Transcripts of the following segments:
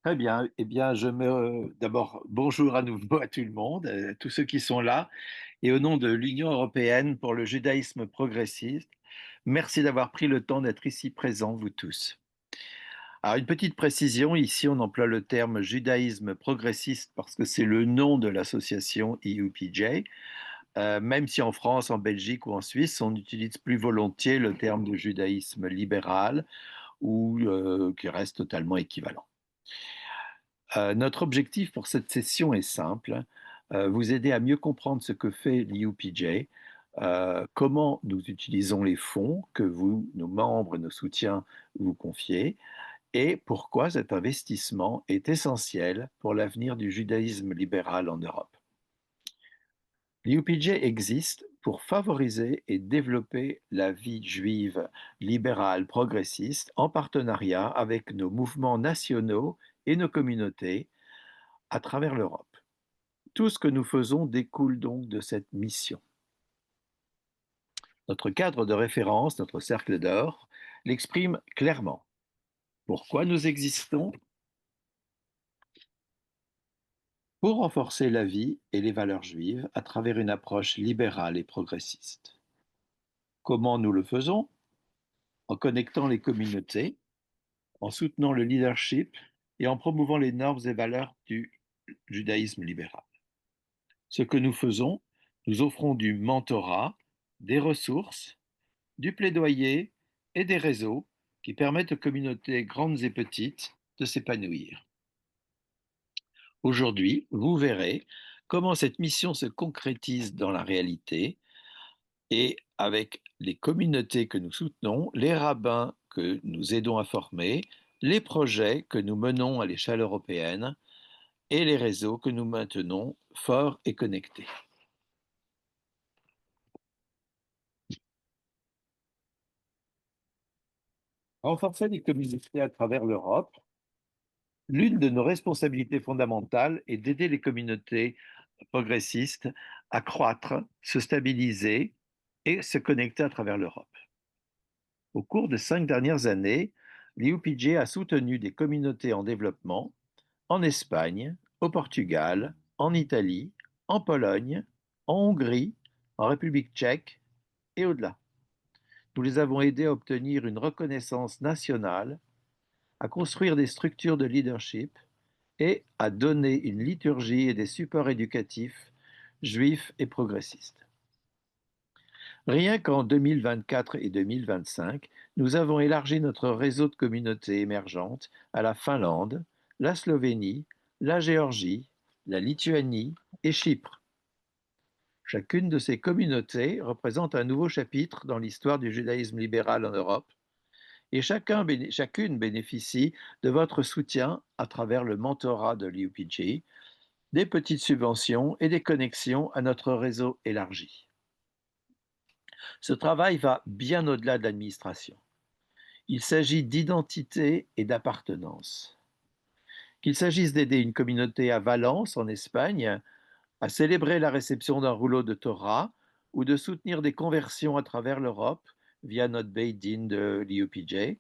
Très bien. Eh bien, d'abord, bonjour à nouveau à tout le monde, tous ceux qui sont là. Et au nom de l'Union européenne pour le judaïsme progressiste, merci d'avoir pris le temps d'être ici présents, vous tous. Alors, une petite précision, ici, on emploie le terme judaïsme progressiste parce que c'est le nom de l'association EUPJ, même si en France, en Belgique ou en Suisse, on utilise plus volontiers le terme de judaïsme libéral ou qui reste totalement équivalent. Notre objectif pour cette session est simple, vous aider à mieux comprendre ce que fait l'UPJ, comment nous utilisons les fonds que vous, nos membres, nos soutiens vous confiez, et pourquoi cet investissement est essentiel pour l'avenir du judaïsme libéral en Europe. L'UPJ existe pour favoriser et développer la vie juive libérale progressiste en partenariat avec nos mouvements nationaux et nos communautés à travers l'Europe. Tout ce que nous faisons découle donc de cette mission. Notre cadre de référence, notre cercle d'or, l'exprime clairement. Pourquoi nous existons? Pour renforcer la vie et les valeurs juives à travers une approche libérale et progressiste. Comment nous le faisons? En connectant les communautés, en soutenant le leadership et en promouvant les normes et valeurs du judaïsme libéral. Ce que nous faisons, nous offrons du mentorat, des ressources, du plaidoyer et des réseaux qui permettent aux communautés grandes et petites de s'épanouir. Aujourd'hui, vous verrez comment cette mission se concrétise dans la réalité et avec les communautés que nous soutenons, les rabbins que nous aidons à former, les projets que nous menons à l'échelle européenne et les réseaux que nous maintenons forts et connectés. Renforcer les communautés à travers l'Europe. L'une de nos responsabilités fondamentales est d'aider les communautés progressistes à croître, se stabiliser et se connecter à travers l'Europe. Au cours des 5 dernières années, l'UPJ a soutenu des communautés en développement en Espagne, au Portugal, en Italie, en Pologne, en Hongrie, en République tchèque et au-delà. Nous les avons aidés à obtenir une reconnaissance nationale, à construire des structures de leadership et à donner une liturgie et des supports éducatifs juifs et progressistes. Rien qu'en 2024 et 2025, nous avons élargi notre réseau de communautés émergentes à la Finlande, la Slovénie, la Géorgie, la Lituanie et Chypre. Chacune de ces communautés représente un nouveau chapitre dans l'histoire du judaïsme libéral en Europe et chacune bénéficie de votre soutien à travers le mentorat de l'UPG, des petites subventions et des connexions à notre réseau élargi. Ce travail va bien au-delà de l'administration. Il s'agit d'identité et d'appartenance. Qu'il s'agisse d'aider une communauté à Valence, en Espagne, à célébrer la réception d'un rouleau de Torah ou de soutenir des conversions à travers l'Europe via notre Beit Din de l'UPJ,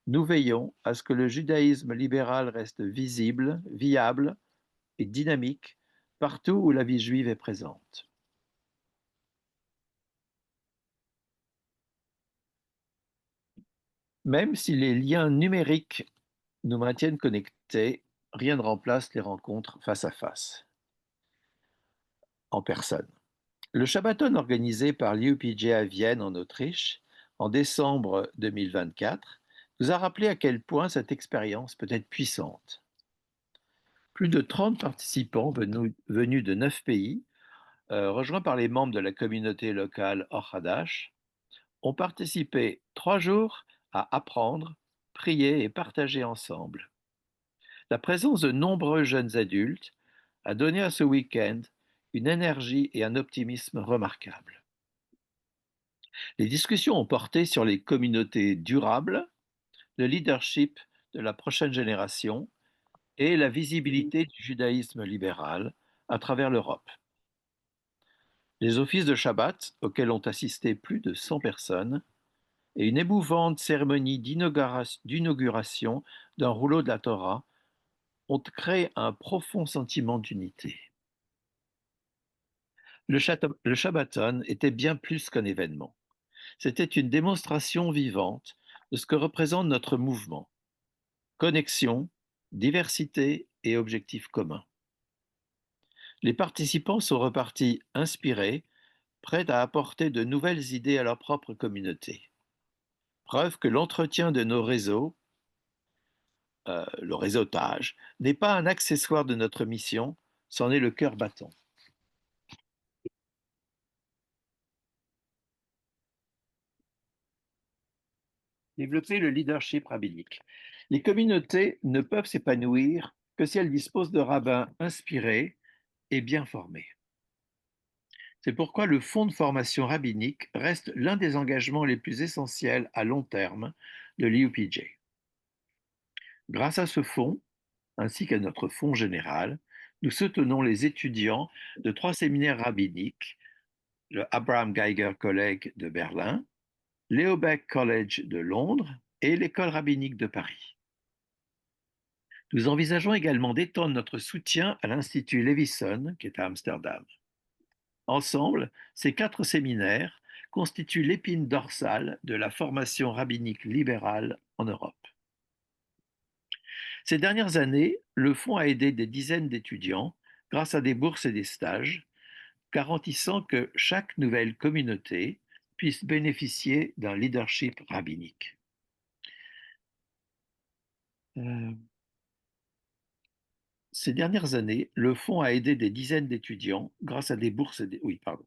nous veillons à ce que le judaïsme libéral reste visible, viable et dynamique partout où la vie juive est présente. Même si les liens numériques nous maintiennent connectés, rien ne remplace les rencontres face à face, en personne. Le Shabbaton organisé par l'UPJ à Vienne, en Autriche, en décembre 2024, nous a rappelé à quel point cette expérience peut être puissante. Plus de 30 participants venus de 9 pays, rejoints par les membres de la communauté locale Or Hadash, ont participé 3 jours à apprendre, prier et partager ensemble. La présence de nombreux jeunes adultes a donné à ce week-end une énergie et un optimisme remarquables. Les discussions ont porté sur les communautés durables, le leadership de la prochaine génération et la visibilité du judaïsme libéral à travers l'Europe. Les offices de Shabbat, auxquels ont assisté plus de 100 personnes, et une émouvante cérémonie d'inauguration d'un rouleau de la Torah ont créé un profond sentiment d'unité. Le Shabbaton était bien plus qu'un événement. C'était une démonstration vivante de ce que représente notre mouvement. Connexion, diversité et objectifs communs. Les participants sont repartis inspirés, prêts à apporter de nouvelles idées à leur propre communauté. Preuve que l'entretien de nos réseaux, le réseautage, n'est pas un accessoire de notre mission, c'en est le cœur battant. Développer le leadership rabbinique. Les communautés ne peuvent s'épanouir que si elles disposent de rabbins inspirés et bien formés. C'est pourquoi le fonds de formation rabbinique reste l'un des engagements les plus essentiels à long terme de l'IUPJ. Grâce à ce fonds, ainsi qu'à notre fonds général, nous soutenons les étudiants de 3 séminaires rabbiniques, le Abraham Geiger College de Berlin, l'Eobeck College de Londres et l'École rabbinique de Paris. Nous envisageons également d'étendre notre soutien à l'Institut Levinson, qui est à Amsterdam. Ensemble, ces 4 séminaires constituent l'épine dorsale de la formation rabbinique libérale en Europe. Ces dernières années, le fonds a aidé des dizaines d'étudiants grâce à des bourses et des stages, garantissant que chaque nouvelle communauté puisse bénéficier d'un leadership rabbinique. Ces dernières années, le fonds a aidé des dizaines d'étudiants grâce à des bourses et des... Oui, pardon.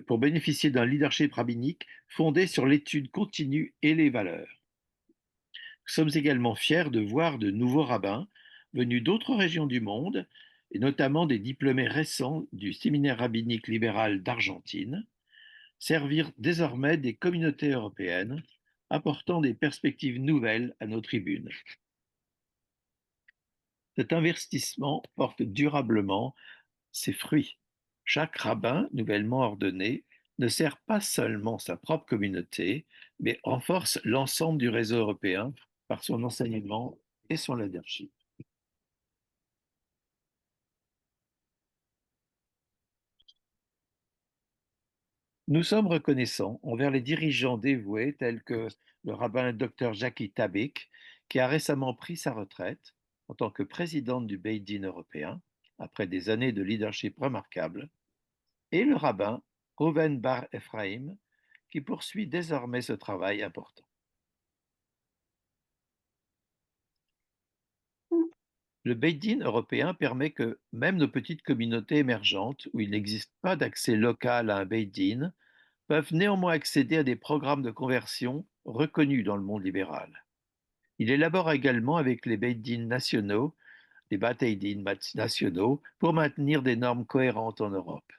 Pour bénéficier d'un leadership rabbinique fondé sur l'étude continue et les valeurs. Nous sommes également fiers de voir de nouveaux rabbins venus d'autres régions du monde, et notamment des diplômés récents du séminaire rabbinique libéral d'Argentine, servir désormais des communautés européennes, apportant des perspectives nouvelles à nos tribunes. Cet investissement porte durablement ses fruits. Chaque rabbin nouvellement ordonné ne sert pas seulement sa propre communauté, mais renforce l'ensemble du réseau européen par son enseignement et son leadership. Nous sommes reconnaissants envers les dirigeants dévoués tels que le rabbin Dr Jackie Tabik, qui a récemment pris sa retraite en tant que présidente du Beit Din européen, après des années de leadership remarquables, et le rabbin Reuven Bar Ephraim, qui poursuit désormais ce travail important. Le Beit Din européen permet que même nos petites communautés émergentes, où il n'existe pas d'accès local à un Beit Din, peuvent néanmoins accéder à des programmes de conversion reconnus dans le monde libéral. Il élabore également avec les Beit Din nationaux, les Batei Din nationaux, pour maintenir des normes cohérentes en Europe.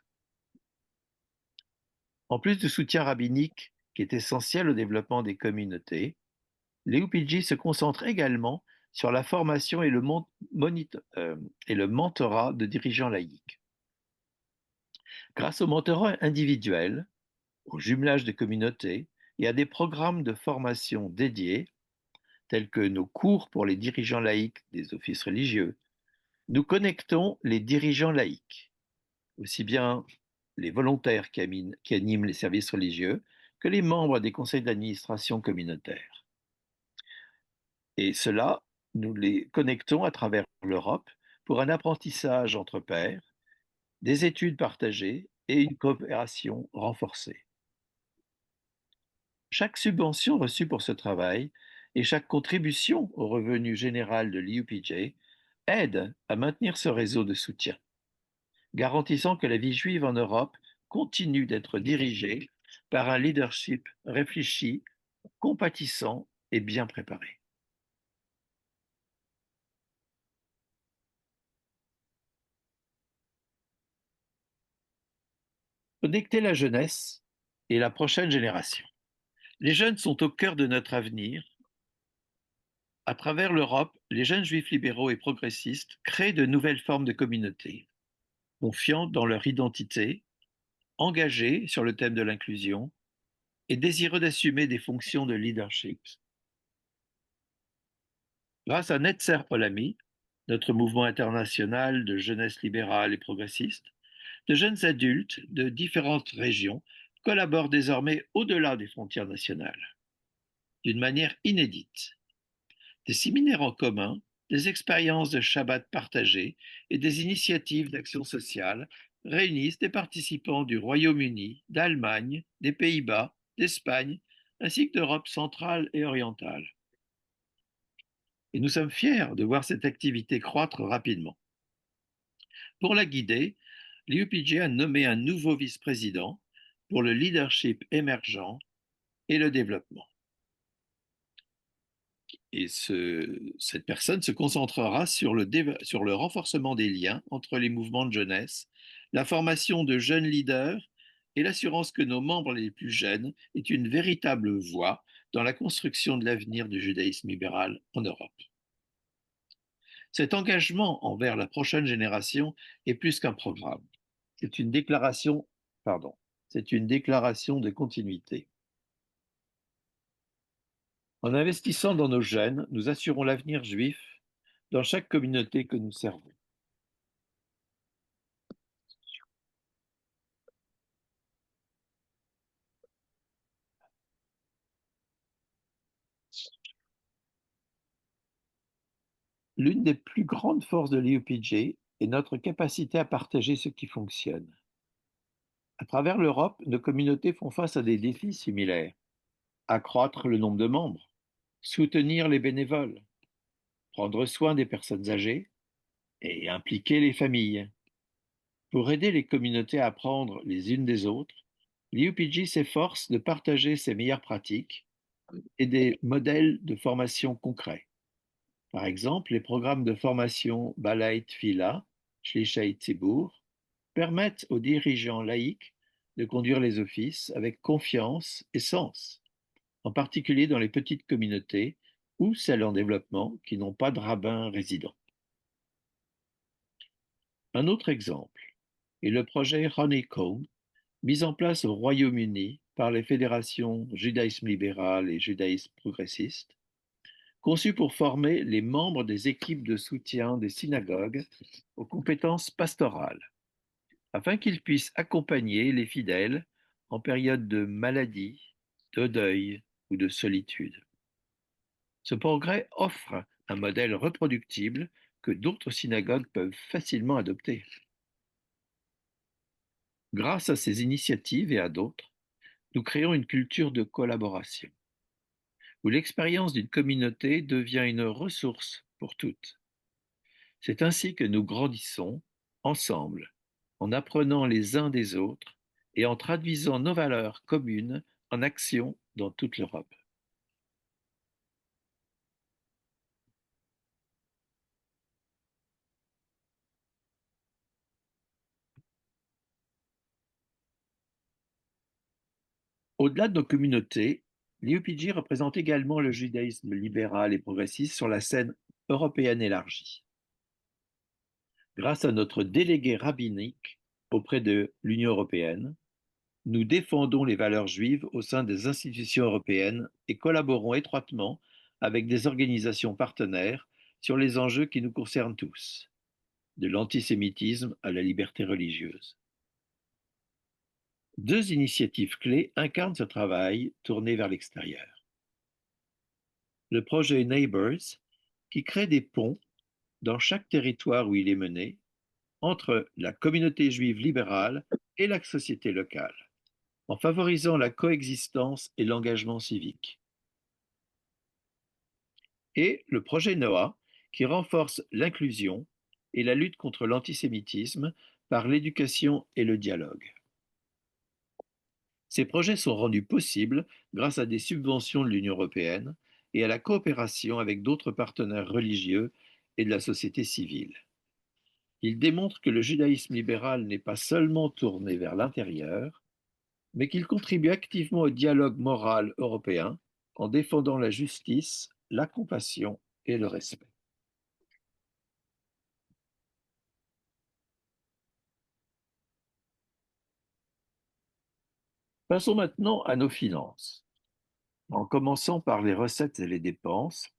En plus du soutien rabbinique, qui est essentiel au développement des communautés, les UPG se concentrent également sur la formation et le mentorat de dirigeants laïcs. Grâce au mentorat individuel, au jumelage des communautés et à des programmes de formation dédiés, tels que nos cours pour les dirigeants laïcs des offices religieux, nous connectons les dirigeants laïcs, aussi bien les volontaires qui animent les services religieux que les membres des conseils d'administration communautaires. Et cela, nous les connectons à travers l'Europe pour un apprentissage entre pairs, des études partagées et une coopération renforcée. Chaque subvention reçue pour ce travail et chaque contribution au revenu général de l'IUPJ aide à maintenir ce réseau de soutien, garantissant que la vie juive en Europe continue d'être dirigée par un leadership réfléchi, compatissant et bien préparé. Connecter la jeunesse et la prochaine génération. Les jeunes sont au cœur de notre avenir. À travers l'Europe, les jeunes juifs libéraux et progressistes créent de nouvelles formes de communautés, confiants dans leur identité, engagés sur le thème de l'inclusion et désireux d'assumer des fonctions de leadership. Grâce à Netzer Olami, notre mouvement international de jeunesse libérale et progressiste, de jeunes adultes de différentes régions collaborent désormais au-delà des frontières nationales, d'une manière inédite. Des séminaires en commun, des expériences de Shabbat partagées et des initiatives d'action sociale réunissent des participants du Royaume-Uni, d'Allemagne, des Pays-Bas, d'Espagne, ainsi que d'Europe centrale et orientale. Et nous sommes fiers de voir cette activité croître rapidement. Pour la guider, l'UPG a nommé un nouveau vice-président pour le leadership émergent et le développement. Et cette personne se concentrera sur le renforcement des liens entre les mouvements de jeunesse, la formation de jeunes leaders et l'assurance que nos membres les plus jeunes aient une véritable voix dans la construction de l'avenir du judaïsme libéral en Europe. Cet engagement envers la prochaine génération est plus qu'un programme. C'est une déclaration, pardon, c'est une déclaration de continuité. En investissant dans nos jeunes, nous assurons l'avenir juif dans chaque communauté que nous servons. L'une des plus grandes forces de l'UPG est notre capacité à partager ce qui fonctionne. À travers l'Europe, nos communautés font face à des défis similaires. Accroître le nombre de membres, soutenir les bénévoles, prendre soin des personnes âgées et impliquer les familles. Pour aider les communautés à apprendre les unes des autres, l'UPG s'efforce de partager ses meilleures pratiques et des modèles de formation concrets. Par exemple, les programmes de formation Balait Fila, Shlishay Tzibur, permettent aux dirigeants laïcs de conduire les offices avec confiance et sens, en particulier dans les petites communautés ou celles en développement qui n'ont pas de rabbin résident. Un autre exemple est le projet Honeycomb, mis en place au Royaume-Uni par les fédérations judaïsme libéral et judaïsme progressiste, conçu pour former les membres des équipes de soutien des synagogues aux compétences pastorales, afin qu'ils puissent accompagner les fidèles en période de maladie, de deuil ou de solitude. Ce progrès offre un modèle reproductible que d'autres synagogues peuvent facilement adopter. Grâce à ces initiatives et à d'autres, nous créons une culture de collaboration, où l'expérience d'une communauté devient une ressource pour toutes. C'est ainsi que nous grandissons ensemble, en apprenant les uns des autres et en traduisant nos valeurs communes en action dans toute l'Europe. Au-delà de nos communautés, l'UPG représente également le judaïsme libéral et progressiste sur la scène européenne élargie. Grâce à notre délégué rabbinique auprès de l'Union européenne, nous défendons les valeurs juives au sein des institutions européennes et collaborons étroitement avec des organisations partenaires sur les enjeux qui nous concernent tous, de l'antisémitisme à la liberté religieuse. Deux initiatives clés incarnent ce travail tourné vers l'extérieur. Le projet Neighbors, qui crée des ponts dans chaque territoire où il est mené entre la communauté juive libérale et la société locale, en favorisant la coexistence et l'engagement civique. Et le projet Noah, qui renforce l'inclusion et la lutte contre l'antisémitisme par l'éducation et le dialogue. Ces projets sont rendus possibles grâce à des subventions de l'Union européenne et à la coopération avec d'autres partenaires religieux et de la société civile. Ils démontrent que le judaïsme libéral n'est pas seulement tourné vers l'intérieur, mais qu'il contribue activement au dialogue moral européen en défendant la justice, la compassion et le respect. Passons maintenant à nos finances. En commençant par les recettes et les dépenses,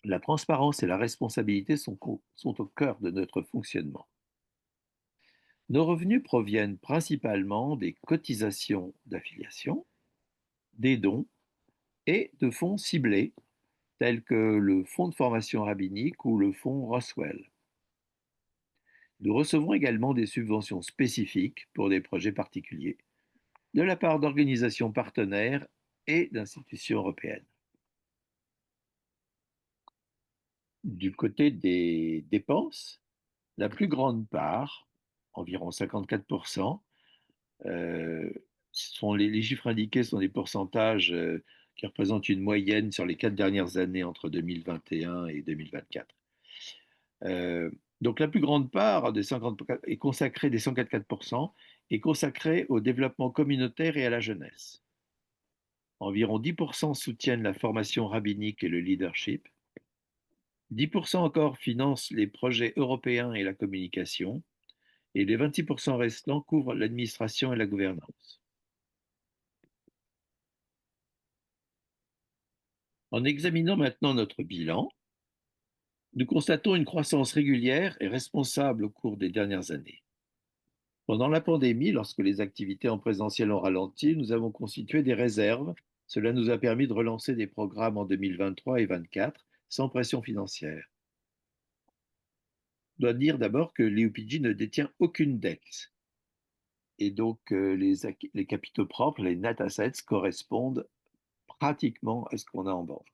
La transparence et la responsabilité sont au cœur de notre fonctionnement. Nos revenus proviennent principalement des cotisations d'affiliation, des dons et de fonds ciblés tels que le fonds de formation rabbinique ou le fonds Roswell. Nous recevons également des subventions spécifiques pour des projets particuliers de la part d'organisations partenaires et d'institutions européennes. Du côté des dépenses, la plus grande part, environ 54%, les chiffres indiqués sont des pourcentages qui représentent une moyenne sur les 4 dernières années entre 2021 et 2024. Euh, donc la plus grande part des 54 est consacrée, des 104%, est consacrée au développement communautaire et à la jeunesse. Environ 10% soutiennent la formation rabbinique et le leadership. 10% encore financent les projets européens et la communication, et les 26% restants couvrent l'administration et la gouvernance. En examinant maintenant notre bilan, nous constatons une croissance régulière et responsable au cours des dernières années. Pendant la pandémie, lorsque les activités en présentiel ont ralenti, nous avons constitué des réserves. Cela nous a permis de relancer des programmes en 2023 et 2024 sans pression financière. Je dois dire d'abord que l'UPG ne détient aucune dette. Et donc, les capitaux propres, les net assets, correspondent pratiquement à ce qu'on a en banque.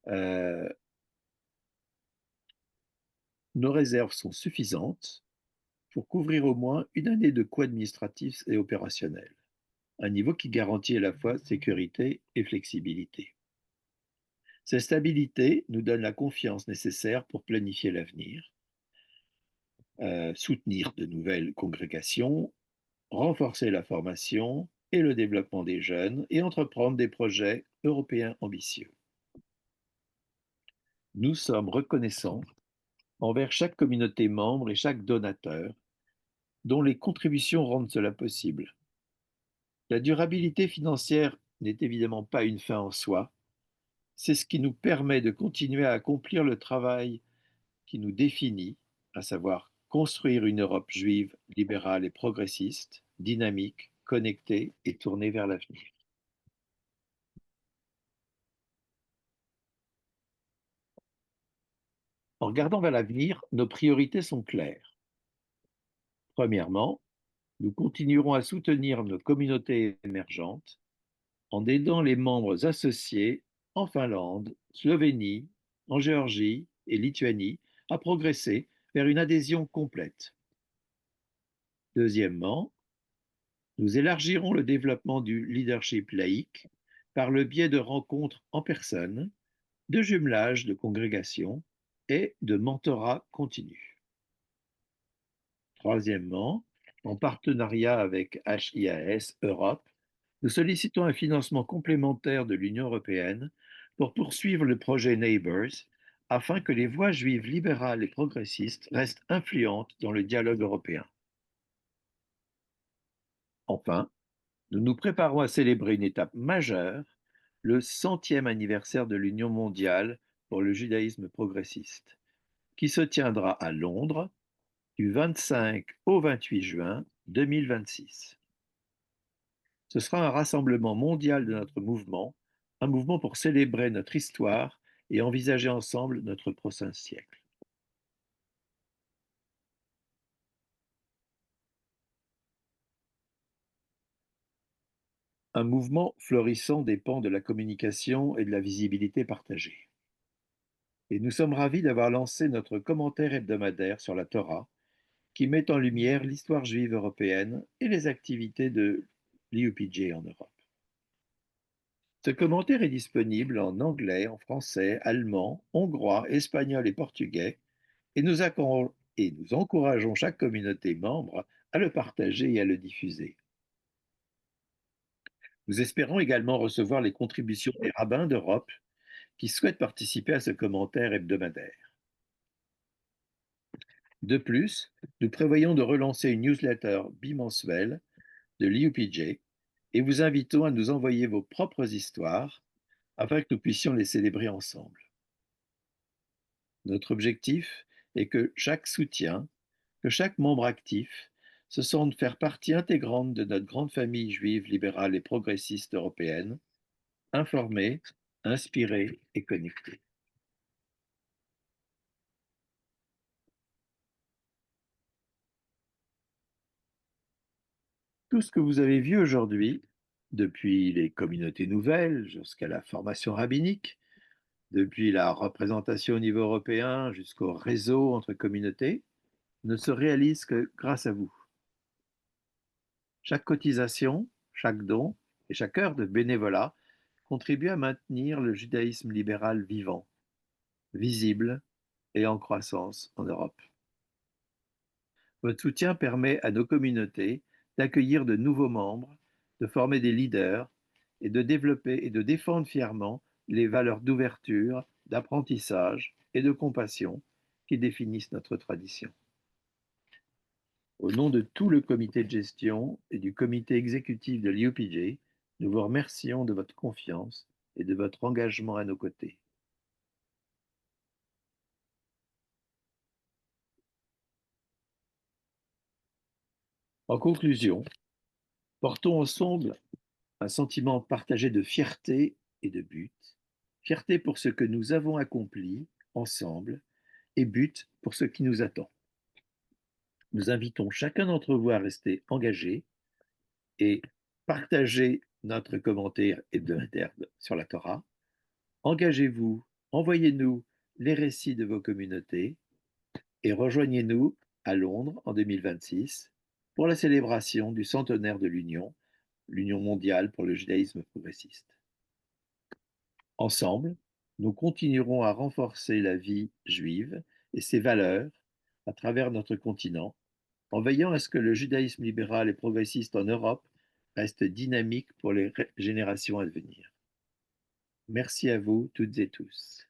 Euh, nos réserves sont suffisantes pour couvrir au moins une année de coûts administratifs et opérationnels, un niveau qui garantit à la fois sécurité et flexibilité. Cette stabilité nous donne la confiance nécessaire pour planifier l'avenir, soutenir de nouvelles congrégations, renforcer la formation et le développement des jeunes et entreprendre des projets européens ambitieux. Nous sommes reconnaissants envers chaque communauté membre et chaque donateur dont les contributions rendent cela possible. La durabilité financière n'est évidemment pas une fin en soi, c'est ce qui nous permet de continuer à accomplir le travail qui nous définit, à savoir construire une Europe juive, libérale et progressiste, dynamique, connectée et tournée vers l'avenir. En regardant vers l'avenir, nos priorités sont claires. Premièrement, nous continuerons à soutenir nos communautés émergentes en aidant les membres associés en Finlande, Slovénie, en Géorgie et Lituanie à progresser vers une adhésion complète. Deuxièmement, nous élargirons le développement du leadership laïque par le biais de rencontres en personne, de jumelage de congrégations et de mentorat continu. Troisièmement, en partenariat avec HIAS Europe, nous sollicitons un financement complémentaire de l'Union européenne pour poursuivre le projet Neighbours afin que les voix juives libérales et progressistes restent influentes dans le dialogue européen. Enfin, nous nous préparons à célébrer une étape majeure, le 100e anniversaire de l'Union mondiale pour le judaïsme progressiste, qui se tiendra à Londres du 25 au 28 juin 2026. Ce sera un rassemblement mondial de notre mouvement, un mouvement pour célébrer notre histoire et envisager ensemble notre prochain siècle. Un mouvement florissant dépend de la communication et de la visibilité partagée. Et nous sommes ravis d'avoir lancé notre commentaire hebdomadaire sur la Torah, qui met en lumière l'histoire juive européenne et les activités de l'UPJ en Europe. Ce commentaire est disponible en anglais, en français, allemand, hongrois, espagnol et portugais, et nous encourageons chaque communauté membre à le partager et à le diffuser. Nous espérons également recevoir les contributions des rabbins d'Europe qui souhaitent participer à ce commentaire hebdomadaire. De plus, nous prévoyons de relancer une newsletter bimensuelle de l'UPJ et vous invitons à nous envoyer vos propres histoires afin que nous puissions les célébrer ensemble. Notre objectif est que chaque soutien, que chaque membre actif se sente faire partie intégrante de notre grande famille juive libérale et progressiste européenne, informée, inspirée et connectée. Tout ce que vous avez vu aujourd'hui, depuis les communautés nouvelles jusqu'à la formation rabbinique, depuis la représentation au niveau européen jusqu'au réseau entre communautés, ne se réalise que grâce à vous. Chaque cotisation, chaque don et chaque heure de bénévolat contribue à maintenir le judaïsme libéral vivant, visible et en croissance en Europe. Votre soutien permet à nos communautés d'accueillir de nouveaux membres, de former des leaders et de développer et de défendre fièrement les valeurs d'ouverture, d'apprentissage et de compassion qui définissent notre tradition. Au nom de tout le comité de gestion et du comité exécutif de l'UPJ, nous vous remercions de votre confiance et de votre engagement à nos côtés. En conclusion, portons ensemble un sentiment partagé de fierté et de but, fierté pour ce que nous avons accompli ensemble et but pour ce qui nous attend. Nous invitons chacun d'entre vous à rester engagé et partager notre commentaire hebdomadaire sur la Torah. Engagez-vous, envoyez-nous les récits de vos communautés et rejoignez-nous à Londres en 2026 pour la célébration du centenaire de l'Union mondiale pour le judaïsme progressiste. Ensemble, nous continuerons à renforcer la vie juive et ses valeurs à travers notre continent, en veillant à ce que le judaïsme libéral et progressiste en Europe reste dynamique pour les générations à venir. Merci à vous toutes et tous.